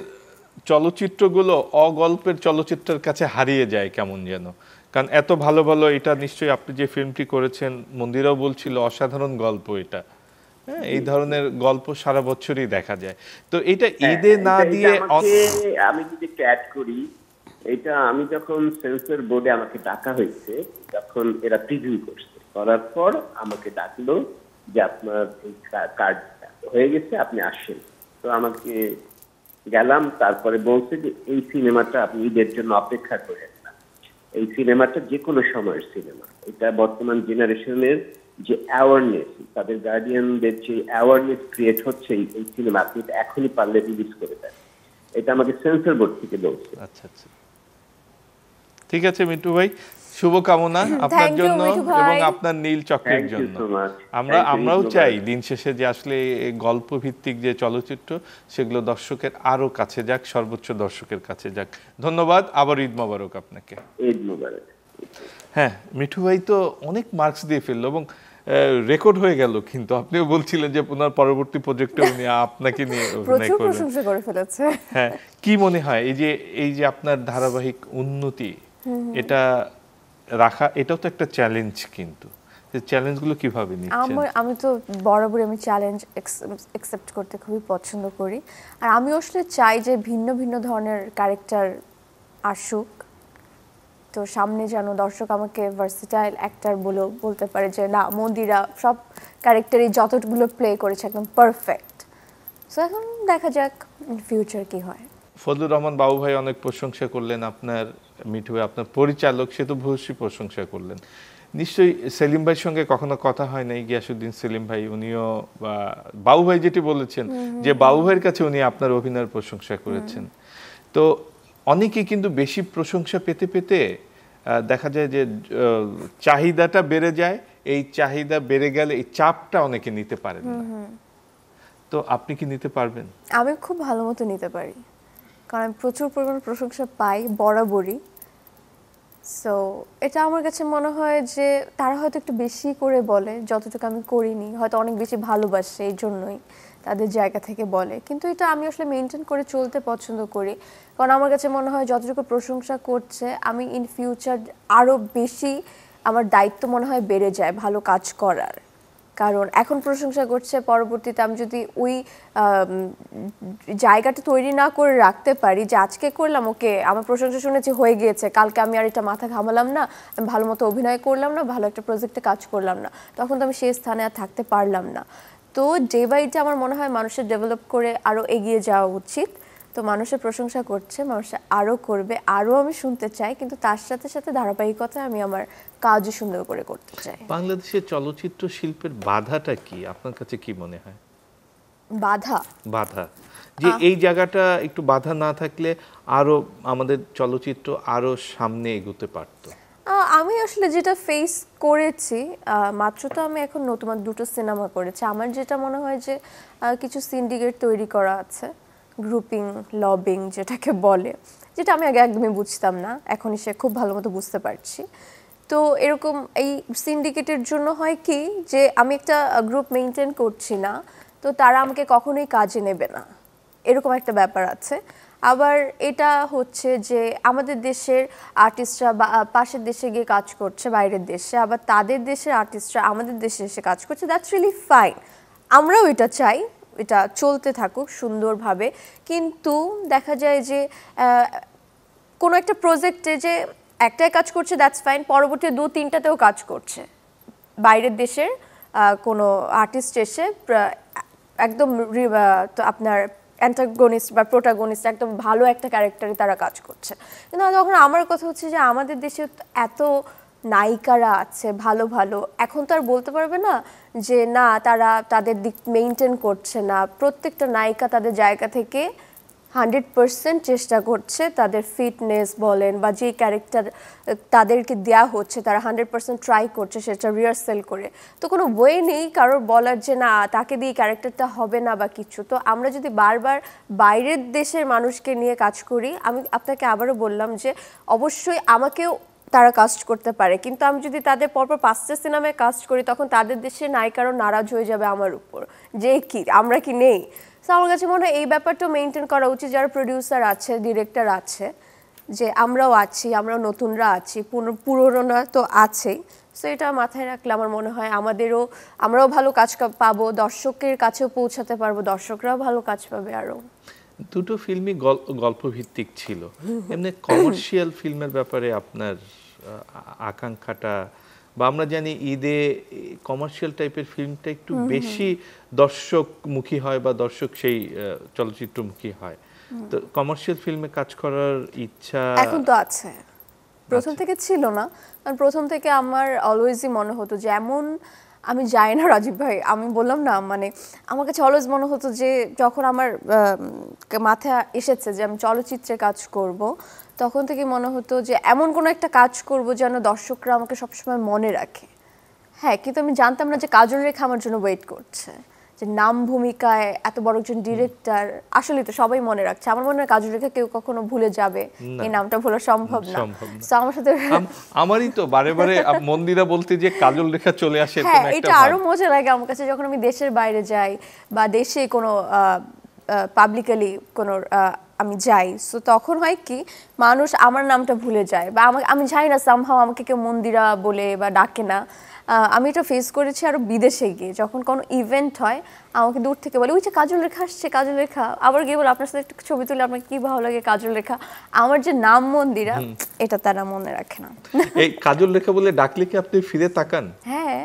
চলচ্চিত্রগুলো অগল্পের চলচ্চিত্রের কাছে হারিয়ে যায় কেমন যেন। কারণ এত ভালো ভালো, এটা নিশ্চয়ই আপনি যে ফিল্মটি করেছেন, মন্দিরাও বলছিল অসাধারণ গল্প এটা। হ্যাঁ, এই ধরনের গল্প সারা বছরই দেখা যায়। তো এটা ঈদে না দিয়ে আমি যদি একটু অ্যাড করি, এটা আমি যখন সেন্সর বোর্ডে আমাকে ডাকা হয়েছে, তখন এরা প্রিভিউ করছে, করার পর আমাকে ডাকলো যে আপনার এই কার্ড হয়ে গেছে, আপনি আসেন। তো আমাকে গেলাম, তারপরে বলছে যে এই সিনেমাটা আপনি ঈদের জন্য অপেক্ষা করেন না, এই সিনেমাটা যে কোনো সময়ের সিনেমা, এটা বর্তমান জেনারেশনের যে অ্যাওয়ারনেস, তাদের গার্ডিয়ানদের যে অ্যাওয়ারনেস ক্রিয়েট হচ্ছে এই সিনেমা, আপনি এখনই পারলে রিলিজ করে দেন। এটা আমাকে সেন্সর বোর্ড থেকে বলছে। আচ্ছা আচ্ছা, ঠিক আছে মিন্টু ভাই, শুভকামনা আপনার জন্য এবং আপনার নীল চক্রের জন্য। আমরাও চাই দিন শেষে যে আসলে গল্প ভিত্তিক যে চলচ্চিত্র, সেগুলো দর্শকের আরো কাছে যাক, সর্বোচ্চ দর্শকের কাছে যাক। ধন্যবাদ, আবার ঈদ মোবারক আপনাকে। ঈদ মোবারক। হ্যাঁ, মিঠু ভাই তো অনেক মার্কস দিয়ে ফেললো এবং রেকর্ড হয়ে গেল, কিন্তু আপনিও বলছিলেন যে ওনার পরবর্তী প্রজেক্টে উনি আপনাকে নিয়ে অভিনয় করবেন। প্রশংসা করে ফেলেছে। হ্যাঁ, কি মনে হয় এই যে আপনার ধারাবাহিক উন্নতি, এটা রাখা, এটাও তো একটা চ্যালেঞ্জ, কিন্তু চ্যালেঞ্জগুলো কিভাবে নিচ্ছেন? আমি তো বরাবরই আমি চ্যালেঞ্জ অ্যাকসেপ্ট করতে খুবই পছন্দ করি, আর আমি আসলে চাই যে ভিন্ন ভিন্ন ধরনের ক্যারেক্টার আসুক, তো সামনে যেন দর্শক আমাকে ভার্সেটাইল অ্যাক্টর বলতে পারে যে না, মন্দিরা সব ক্যারেক্টারই যতগুলো প্লে করেছে একদম পারফেক্ট। সো এখন দেখা যাক ফিউচার কি হয়। ফজলুর রহমান বাবু ভাই অনেক প্রশংসা করলেন আপনার, মিঠু ভাই আপনার পরিচালক সে তো ভূয়সী প্রশংসা করলেন। নিশ্চয়ই সেলিম ভাইয়ের সঙ্গে কখনো কথা হয় নাই, গিয়াসউদ্দিন সেলিম ভাই, উনিও বা বাবু ভাই যেটি বলেছেন যে বাবু ভাইয়ের কাছে উনি আপনার অভিনয়ের প্রশংসা করেছেন। তো অনেকে কিন্তু বেশি প্রশংসা পেতে পেতে দেখা যায় যে চাহিদাটা বেড়ে যায়, এই চাহিদা বেড়ে গেলে এই চাপটা অনেকে নিতে পারেন না। তো আপনি কি নিতে পারবেন? আমি খুব ভালো মতো নিতে পারি, কারণ আমি প্রচুর পরিমাণ প্রশংসা পাই বরাবরই। সো এটা আমার কাছে মনে হয় যে তারা হয়তো একটু বেশি করে বলে, যতটুকু আমি করিনি, হয়তো অনেক বেশি ভালোবাসে এই জন্যই তাদের জায়গা থেকে বলে, কিন্তু এটা আমি আসলে মেনটেন করে চলতে পছন্দ করি। কারণ আমার কাছে মনে হয় যতটুকু প্রশংসা করছে, আমি ইন ফিউচার আরও বেশি আমার দায়িত্ব মনে হয় বেড়ে যায় ভালো কাজ করার। কারণ এখন প্রশংসা করছে, পরবর্তীতে আমি যদি ওই জায়গাটা তৈরি না করে রাখতে পারি যে আজকে করলাম, ওকে আমার প্রশংসা শুনেছি হয়ে গিয়েছে, কালকে আমি আর এটা মাথা ঘামালাম না, আমি ভালো মতো অভিনয় করলাম না, ভালো একটা প্রজেক্টে কাজ করলাম না, তখন তো আমি সেই স্থানে আর থাকতে পারলাম না। তো ডে বাই ডে আমার মনে হয় মানুষের ডেভেলপ করে আরও এগিয়ে যাওয়া উচিত। তো মানুষের প্রশংসা করছে, মানুষ আরও করবে, আরও আমি শুনতে চাই, কিন্তু তার সাথে সাথে ধারাবাহিকতায় আমি আমার কাজও সুন্দর করে করতে চাই। বাংলাদেশের চলচ্চিত্র শিল্পের বাধাটা কি আপনার কাছে, কি মনে হয়? বাধা যে এই জায়গাটা একটু বাধা না থাকলে আরো আমাদের চলচ্চিত্র আরো সামনে এগোতে পারতো। আমি আসলে যেটা ফেস করেছি, মাত্র তো আমি এখন নতুন 2টো সিনেমা করেছি, আমার যেটা মনে হয় যে কিছু সিন্ডিকেট তৈরি করা আছে, গ্রুপিং, লবিং যেটাকে বলে, যেটা আমি আগে একদমই বুঝতাম না, এখন এসে খুব ভালো মতো বুঝতে পারছি। তো এরকম এই সিন্ডিকেটের জন্য হয় কি যে আমি একটা গ্রুপ মেনটেন করছি না, তো তারা আমাকে কখনোই কাজে নেবে না, এরকম একটা ব্যাপার আছে। আবার এটা হচ্ছে যে আমাদের দেশের আর্টিস্টরা পাশের দেশে গিয়ে কাজ করছে, বাইরের দেশে, আবার তাদের দেশের আর্টিস্টরা আমাদের দেশে এসে কাজ করছে, দ্যাটস রিয়েলি ফাইন, আমরাও এটা চাই, এটা চলতে থাকুক সুন্দরভাবে। কিন্তু দেখা যায় যে কোনো একটা প্রজেক্টে যে একটাই কাজ করছে, দ্যাটস ফাইন, পরবর্তী 2-3টাতেও কাজ করছে, বাইরের দেশের কোনো আর্টিস্ট এসে একদম আপনার অ্যান্টাগনিস্ট বা প্রোটাগনিস্ট একদম ভালো একটা ক্যারেক্টারে তারা কাজ করছে। কিন্তু যখন আমার কথা হচ্ছে যে আমাদের দেশে এত নায়িকারা আছে ভালো ভালো, এখন তো আর বলতে পারবে না যে না তারা তাদের দিক মেনটেন করছে না, প্রত্যেকটা নায়িকা তাদের জায়গা থেকে 100% চেষ্টা করছে তাদের ফিটনেস বলেন বা যে ক্যারেক্টার তাদেরকে দেয়া হচ্ছে তারা 100% ট্রাই করছে সেটা রিহার্সাল করে। তো কোনো ওয়ে নেই কারোর বলার যে না তাকে দিয়ে ক্যারেক্টারটা হবে না বা কিছু। তো আমরা যদি বারবার বাইরের দেশের মানুষকে নিয়ে কাজ করি, আমি আপনাকে আবারও বললাম যে অবশ্যই আমাকেও তারা কাস্ট করতে পারে, কিন্তু আমি যদি তাদের পরপর 5টা সিনেমায় কাস্ট করি তখন তাদের দেশে নায়িকারও নারাজ হয়ে যাবে আমার উপর যে কি আমরা কি নেই। তো আমার কাছে মনে হয় এই ব্যাপারটা মেনটেন করা উচিত যারা প্রডিউসার আছে, ডিরেক্টর আছে, যে আমরাও আছি, আমরাও নতুনরা আছি, পুরোনোরা তো আছেই। সো এটা মাথায় রাখলে আমার মনে হয় আমরাও ভালো কাজ পাবো, দর্শকের কাছেও পৌঁছাতে পারবো, দর্শকরাও ভালো কাজ পাবে। আরও দুটো ফিল্মই গল্প ভিত্তিক ছিল। এমনি কমার্শিয়াল ফিল্মের ব্যাপারে আপনার আকাঙ্ক্ষাটা, বা আমরা জানি ঈদে কমার্শিয়াল টাইপের ফিল্মটা একটু বেশি দর্শকমুখী হয় বা দর্শক সেই চলচ্চিত্রমুখী হয়, তো কমার্শিয়াল ফিল্মে কাজ করার ইচ্ছা এখন তো আছে, প্রথম থেকে ছিল না। কারণ প্রথম থেকে আমার অলওয়েজই মনে হতো যে এমন, আমি যাই না রাজীব ভাই, আমি বললাম না মানে আমার কাছে অলওয়েজ মনে হতো যে যখন আমার মাথায় এসেছে যে আমি চলচ্চিত্রে কাজ করব, তখন থেকে মনে হতো যে এমন কোনো একটা কাজ করব যেন দর্শকরা আমাকে সবসময় মনে রাখে। হ্যাঁ, কিন্তু আমি জানতাম না যে কাজল রেখা আমার জন্য ওয়েট করছে, যে নাম ভূমিকায় এত বড় একজন ডিরেক্টর, আসলে তো সবাই মনে রাখছে। আমার মনে হয় কাজল রেখা কেউ কখনো ভুলে যাবে, এই নামটা ভোলা সম্ভব না। সো আমার সাথে আমারই তো বারে বারে মন্দিরা বলতে যে কাজল রেখা চলে আসে, হ্যাঁ, এটা আরো মজা লাগে আমার কাছে যখন আমি দেশের বাইরে যাই বা দেশে কোনো পাবলিকালি কোনো আমি যাই। সো তখন হয় কি মানুষ আমার নামটা ভুলে যায় বা আমি যাই না, সামহাও আমাকে কেউ মন্দিরা বলে বা ডাকে না। আমি এটা ফেস করেছি আরো বিদেশে গিয়ে, যখন কোনো ইভেন্ট হয় আমাকে দূর থেকে বলে ওই যে কাজল রেখা আসছে, কাজল রেখা। আবার গিয়ে বলে আপনার সাথে একটা ছবি তুলে আপনার কি ভালো লাগে, কাজল রেখা। আমার যে নাম মন্দিরা, এটা তারা মনে রাখে না। এই কাজল রেখা বলে ডাকলে কি আপনি ফিরে তাকান? হ্যাঁ,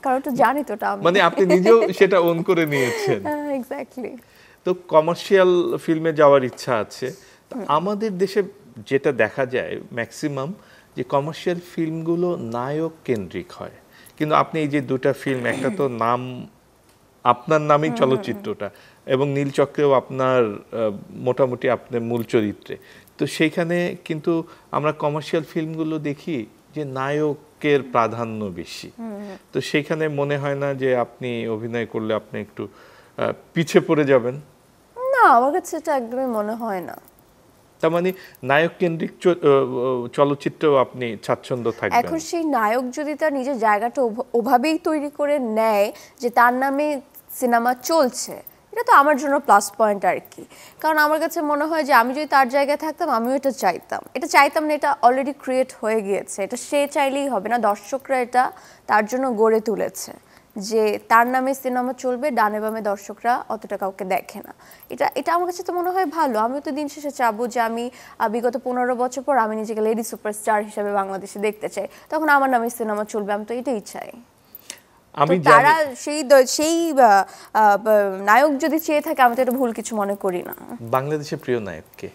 কারণ তো জানি তো এটা মানে আপনি নিজেও সেটা ওন করে নিয়েছেন। এক্স্যাক্টলি। তো কমার্শিয়াল ফিল্মে যাওয়ার ইচ্ছা আছে। আমাদের দেশে যেটা দেখা যায় ম্যাক্সিমাম যে কমার্শিয়াল ফিল্মগুলো নায়ক কেন্দ্রিক হয়, কিন্তু আপনি এই যে দুটা ফিল্ম, একটা তো নাম আপনার নামেই চলচ্চিত্রটা, এবং নীলচক্রেও আপনার মোটামুটি আপনার মূল চরিত্রে, তো সেইখানে কিন্তু আমরা কমার্শিয়াল ফিল্মগুলো দেখি যে নায়কের প্রাধান্য বেশি। তো সেইখানে মনে হয় না যে আপনি অভিনয় করলে আপনি একটু পিছে পড়ে যাবেন? না, আমার কাছে এটা একদমই মনে হয় না। তার মানে নায়ক কেন্দ্রিক চলচ্চিত্রেও আপনি স্বাচ্ছন্দ্য থাকবেন? এখন সেই নায়ক যদি তার নিজের জায়গাটা ওভাবেই তৈরি করে নেয় যে তার নামে সিনেমা চলছে, এটা তো আমার জন্য প্লাস পয়েন্ট আর কি। কারণ আমার কাছে মনে হয় যে আমি যদি তার জায়গায় থাকতাম আমিও এটা চাইতাম না, এটা অলরেডি ক্রিয়েট হয়ে গিয়েছে, এটা সে চাইলেই হবে না, দর্শকরা এটা তার জন্য গড়ে তুলেছে যে তার নামে সিনেমা চলবে, ডানে বামে দর্শকরা অতটা কাউকে দেখে না। এটা আমার কাছে তো মনে হয় ভালো। আমিও তো দিন শেষে চাবো যে আমি বিগত 15 বছর পর আমি নিজেকে লেডি সুপারস্টার হিসেবে বাংলাদেশে দেখতে চাই, তখন আমার নামে সিনেমা চলবে, আমি তো এটাই চাই। আমি তারা সেই নায়ক যদি চেয়ে থাকে, আমি তো এটা ভুল কিছু মনে করি না। বাংলাদেশের প্রিয় নায়ক কে?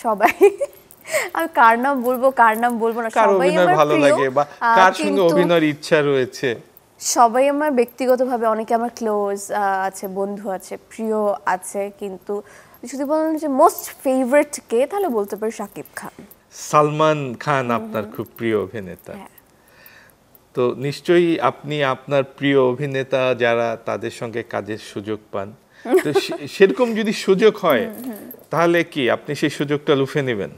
সবাই। আমি কার নাম বলবো না, সবাই আমার ভালো লাগে বা কার সঙ্গে অভিনয়ের ইচ্ছা রয়েছে? সবাই আমার ব্যক্তিগতভাবে, অনেকে আমার ক্লোজ আছে, বন্ধু আছে, প্রিয় আছে, কিন্তু যদি বলেন যে মোস্ট ফেভারিট কে, তাহলে বলতে পারি শাকিব খান। সালমান খান আপনার খুব প্রিয় অভিনেতা। তো নিশ্চয়ই আপনি আপনার প্রিয় অভিনেতা যারা, তাদের সঙ্গে কাজের সুযোগ পান, তো সেরকম যদি সুযোগ হয় তাহলে কি আপনি সেই সুযোগটা লুফে নেবেন?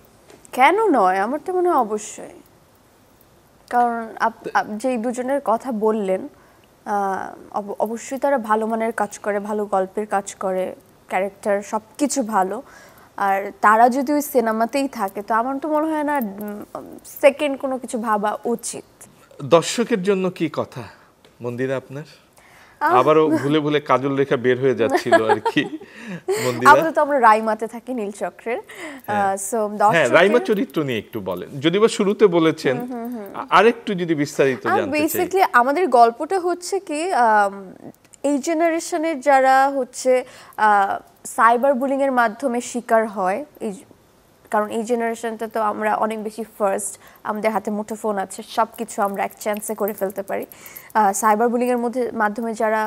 কেন নয়, আমার তো মনে হয় অবশ্যই। কারণ যে দুজনের কথা বললেন, অবশ্যই তারা ভালো মানের কাজ করে, ভালো গল্পের কাজ করে, ক্যারেক্টার সবকিছু ভালো। আর তারা যদি ওই সিনেমাতেই থাকে, তো আমার তো মনে হয় না সেকেন্ড কোনো কিছু ভাবা উচিত। দর্শকের জন্য কি কথা মন্দিরা আপনার? আবারও ভুলে ভুলে কাজল রেখা বের হয়ে যাচ্ছিল আর কি। মন্দিরা, আপাতত আমরা রাইমাতে থাকি, নীলচক্রের। সো হ্যাঁ, রাইমা চরিত্র নিয়ে একটু বলেন, যদিও শুরুতে বলেছেন, আরেকটু যদি বিস্তারিত জানতে চাই। বেসিক্যালি আমাদের গল্পটা হচ্ছে কি, এই জেনারেশনের যারা হচ্ছে সাইবার বুলিং এর মাধ্যমে শিকার হয়, কারণ এই জেনারেশনটা তো আমরা অনেক বেশি ফার্স্ট, আমাদের হাতে মুঠোফোন আছে, সব কিছু আমরা এক চান্সে করে ফেলতে পারি। সাইবার বুলিংয়ের মাধ্যমে যারা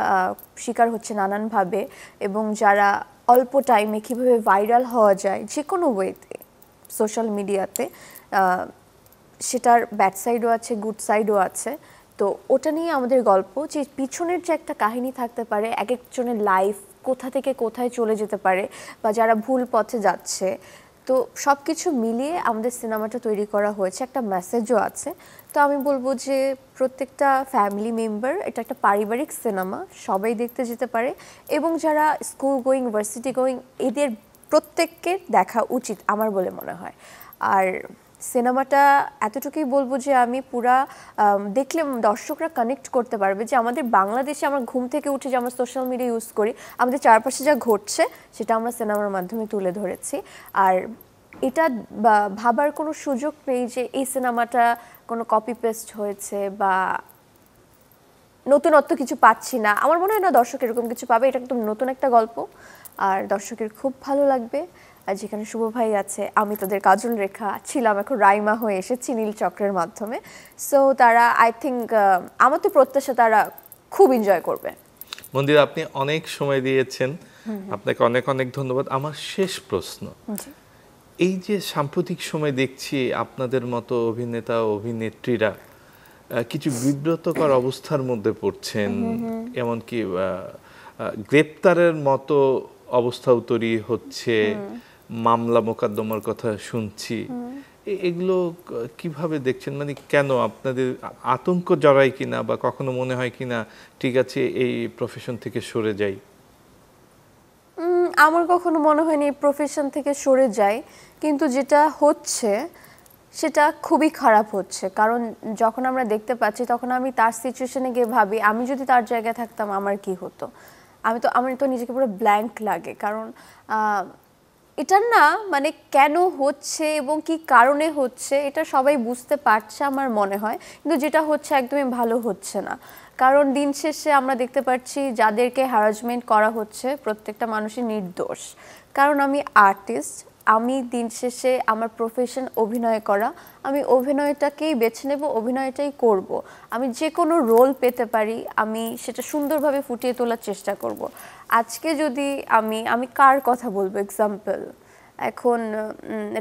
শিকার হচ্ছে নানানভাবে, এবং যারা অল্প টাইমে কীভাবে ভাইরাল হওয়া যায় যে কোনো ওয়েতে সোশ্যাল মিডিয়াতে, সেটার ব্যাড সাইডও আছে, গুড সাইডও আছে। তো ওটা নিয়ে আমাদের গল্প, যে পিছনের যে একটা কাহিনী থাকতে পারে, এক একজনের লাইফ কোথা থেকে কোথায় চলে যেতে পারে, বা যারা ভুল পথে যাচ্ছে, তো সব কিছু মিলিয়ে আমাদের সিনেমাটা তৈরি করা হয়েছে। একটা মেসেজও আছে। তো আমি বলবো যে প্রত্যেকটা ফ্যামিলি মেম্বার, এটা একটা পারিবারিক সিনেমা, সবাই দেখতে যেতে পারে, এবং যারা স্কুল গোয়িং, ভার্সিটি গোয়িং, এদের প্রত্যেককে দেখা উচিত আমার বলে মনে হয়। আর সিনেমাটা এতটুকুই বলবো যে আমি পুরা দেখলে দর্শকরা কানেক্ট করতে পারবে যে আমাদের বাংলাদেশে আমরা ঘুম থেকে উঠে যে আমরা সোশ্যাল মিডিয়া ইউজ করি, আমাদের চারপাশে যা ঘটছে সেটা আমরা সিনেমার মাধ্যমে তুলে ধরেছি। আর এটা ভাবার কোনো সুযোগ নেই যে এই সিনেমাটা কোনো কপি পেস্ট হয়েছে বা নতুনত্ব কিছু পাচ্ছি না। আমার মনে হয় না দর্শক এরকম কিছু পাবে। এটা একদম নতুন একটা গল্প, আর দর্শকের খুব ভালো লাগবে। আর যেখানে শুভ ভাই আছে, আমি তাদের কাজল রেখা ছিলাম, এখন রাইমা হয়ে এসেছি নীল চক্রের মাধ্যমে। সো তারা আই থিঙ্ক, আমার তো প্রত্যাশা তারা খুব এনজয় করবে। মন্দিরা, আপনি অনেক সময় দিয়েছেন, আপনাকে অনেক অনেক ধন্যবাদ। আমার শেষ প্রশ্ন, এই যে সাম্প্রতিক সময় দেখছি আপনাদের মতো অভিনেতা অভিনেত্রীরা কিছু বিব্রতকর অবস্থার মধ্যে পড়ছেন, এমনকি গ্রেপ্তারের মতো অবস্থাও তৈরি হচ্ছে, মামলা মোকদ্দমার কথা শুনছি, এগুলো কিভাবে দেখছেন? মানে কেন আপনাদের আতঙ্ক জড়ায় কিনা, বা কখনো মনে হয় কিনা ঠিক আছে এই প্রফেশন থেকে সরে যাই? আমার কখনো মনে হয়নি এই প্রফেশন থেকে সরে যাই, কিন্তু যেটা হচ্ছে সেটা খুবই খারাপ হচ্ছে। কারণ যখন আমরা দেখতে পাচ্ছি, তখন আমি তার সিচুয়েশনে গিয়ে ভাবি আমি যদি তার জায়গায় থাকতাম আমার কি হতো। আমার তো নিজেকে পুরো ব্ল্যাঙ্ক লাগে। কারণ এটা না, মানে কেন হচ্ছে এবং কি কারণে হচ্ছে এটা সবাই বুঝতে পারছে আমার মনে হয়, কিন্তু যেটা হচ্ছে একদমই ভালো হচ্ছে না। কারণ দিন শেষে আমরা দেখতে পাচ্ছি যাদেরকে হ্যারাসমেন্ট করা হচ্ছে প্রত্যেকটা মানুষই নির্দোষ। কারণ আমি আর্টিস্ট, আমি দিন শেষে আমার প্রফেশন অভিনয় করা, আমি অভিনয়টাকেই বেছে নেব, অভিনয়টাই করব। আমি যে কোনো রোল পেতে পারি, আমি সেটা সুন্দরভাবে ফুটিয়ে তোলার চেষ্টা করব। আজকে যদি আমি কার কথা বলবো, এক্সাম্পল এখন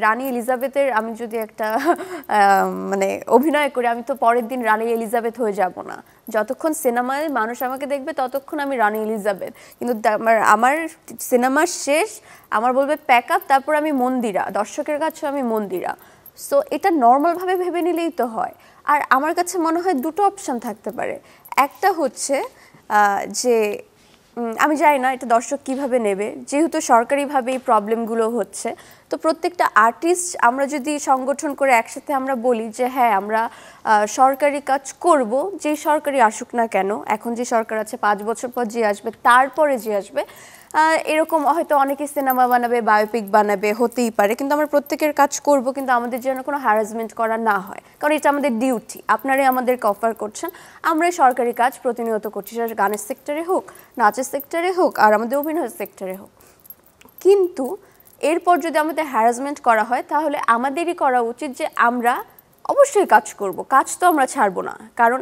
রানী এলিজাবেথের আমি যদি একটা মানে অভিনয় করি, আমি তো পরের দিন রানী এলিজাবেথ হয়ে যাব না। যতক্ষণ সিনেমায় মানুষ আমাকে দেখবে ততক্ষণ আমি রানী এলিজাবেথ, কিন্তু আমার সিনেমা শেষ, আমার বলবে প্যাক আপ, তারপর আমি মন্দিরা, দর্শকের কাছেও আমি মন্দিরা। সো এটা নর্মালভাবে ভেবে নিলেই তো হয়। আর আমার কাছে মনে হয় দুটো অপশান থাকতে পারে। একটা হচ্ছে যে আমি জানি না এটা দর্শক কিভাবে নেবে, যেহেতু সরকারিভাবে এই প্রবলেমগুলো হচ্ছে, তো প্রত্যেকটা আর্টিস্ট আমরা যদি সংগঠন করে একসাথে আমরা বলি যে হ্যাঁ আমরা সরকারি কাজ করব, যেই সরকারি আসুক না কেন, এখন যে সরকার আছে 5 বছর পর যে আসবে, তারপরে যে আসবে, এরকম হয়তো অনেকে সিনেমা বানাবে, বায়োপিক বানাবে, হতেই পারে, কিন্তু আমরা প্রত্যেকের কাজ করব, কিন্তু আমাদের যেন কোনো হ্যারাসমেন্ট করা না হয়। কারণ এটা আমাদের ডিউটি, আপনারাই আমাদেরকে অফার করছেন, আমরাই সরকারি কাজ প্রতিনিয়ত করছি, সেটা গানের সেক্টরে হোক, নাচের সেক্টরে হোক, আর আমাদের অভিনয়ের সেক্টরে হোক। কিন্তু এরপর যদি আমাদের হ্যারাসমেন্ট করা হয়, তাহলে আমাদেরই করা উচিত যে আমরা অবশ্যই কাজ করব, কাজ তো আমরা ছাড়বো না। কারণ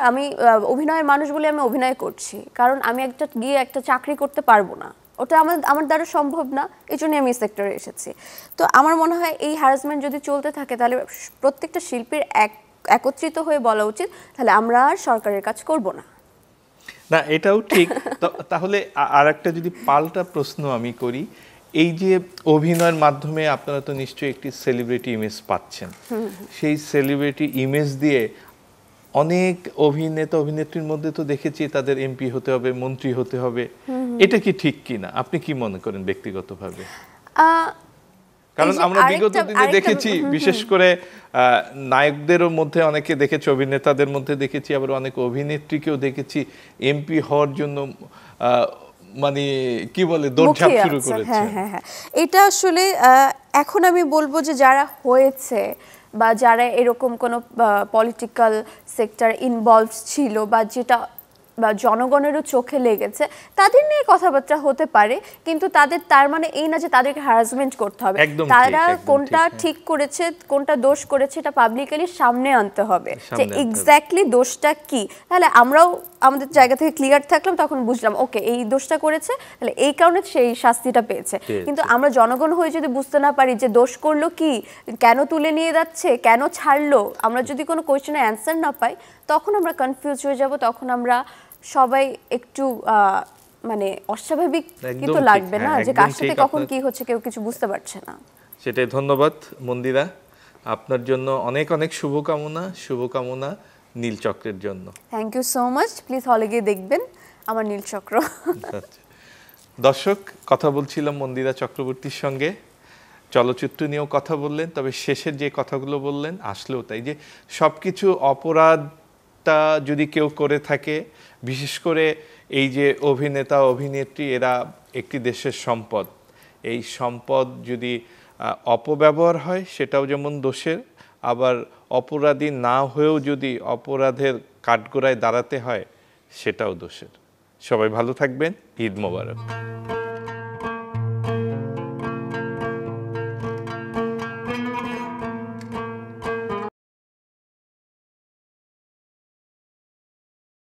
আমি অভিনয়ের মানুষ বলে আমি অভিনয় করছি, কারণ আমি গিয়ে একটা চাকরি করতে পারবো না, ওটা আমার দ্বারা সম্ভব না, এই জন্যই আমি এই সেক্টরে এসেছি। তো আমার মনে হয় এই হ্যারাসমেন্ট যদি চলতে থাকে, তাহলে প্রত্যেকটা শিল্পীর একত্রিত হয়ে বলা উচিত তাহলে আমরা আর সরকারের কাজ করব না। না, এটাও ঠিক। তাহলে আর একটা যদি পাল্টা প্রশ্ন আমি করি, এই যে অভিনয়ের মাধ্যমে আপনারা তো নিশ্চয়ই একটি সেলিব্রিটি ইমেজ পাচ্ছেন, সেই সেলিব্রিটি ইমেজ দিয়ে অনেক অভিনেতা অভিনেত্রীর মধ্যে তো দেখেছি তাদের এমপি হতে হবে, মন্ত্রী হতে হবে, এটা কি ঠিক কিনা? আপনি কি মনে করেন ব্যক্তিগতভাবে? কারণ আমরা বিগত দিনে দেখেছি, বিশেষ করে নায়কদেরও মধ্যে অনেকে দেখেছি, অভিনেতাদের মধ্যে দেখেছি, আবার অনেক অভিনেত্রীকেও দেখেছি এমপি হওয়ার জন্য মানে কি বলে দৌড়ঝাঁপ শুরু করেছে। হ্যাঁ, এটা আসলে এখন আমি বলবো যে যারা হয়েছে বা যারা এরকম কোনো পলিটিক্যাল সেক্টর ইনভলভ ছিল, বা যেটা বা জনগণেরও চোখে লেগেছে, তাদের নিয়ে কথাবার্তা হতে পারে, কিন্তু তার মানে এই না যে তাদেরকে হ্যারাসমেন্ট করতে হবে। তারা কোনটা ঠিক করেছে, কোনটা দোষ করেছে, এটা পাবলিকলি সামনে আনতে হবে যে এক্স্যাক্টলি দোষটা কি। তাহলে আমরাও আমাদের জায়গা থেকে ক্লিয়ার থাকলাম, তখন বুঝলাম ওকে এই দোষটা করেছে, তাহলে এই কারণে সেই শাস্তিটা পেয়েছে। কিন্তু আমরা জনগণ হয়ে যদি বুঝতে না পারি যে দোষ করলো কি, কেন তুলে নিয়ে যাচ্ছে, কেন ছাড়লো, আমরা যদি কোনো কোয়েশ্চেনের অ্যান্সার না পাই, তখন আমরা কনফিউজ হয়ে যাব, তখন আমরা সবাই একটু মানে অস্বাভাবিক কিন্তু লাগবে না, যে কার সাথে কখন কি হচ্ছে কেউ কিছু বুঝতে পারছে না। সেটাই। ধন্যবাদ মন্দিরা, আপনার জন্য অনেক অনেক শুভকামনা নীলচক্রের জন্য। Thank you so much. Please হলে গিয়ে দেখবেন আমার নীলচক্র। দর্শক, কথা বলছিলাম মন্দিরা চক্রবর্তীর সঙ্গে, চলচ্চিত্র নিয়েও কথা বললেন, তবে শেষের যে কথাগুলো বললেন আসলেও তাই, যে সব কিছু অপরাধটা যদি কেউ করে থাকে, বিশেষ করে এই যে অভিনেতা অভিনেত্রী, এরা একটি দেশের সম্পদ, এই সম্পদ যদি অপব্যবহার হয় সেটাও যেমন দোষের, আবার অপরাধী না হয়েও যদি অপরাধের কাঠগড়ায় দাঁড়াতে হয় সেটাও দোষের। সবাই ভালো থাকবেন। ঈদ মোবারক।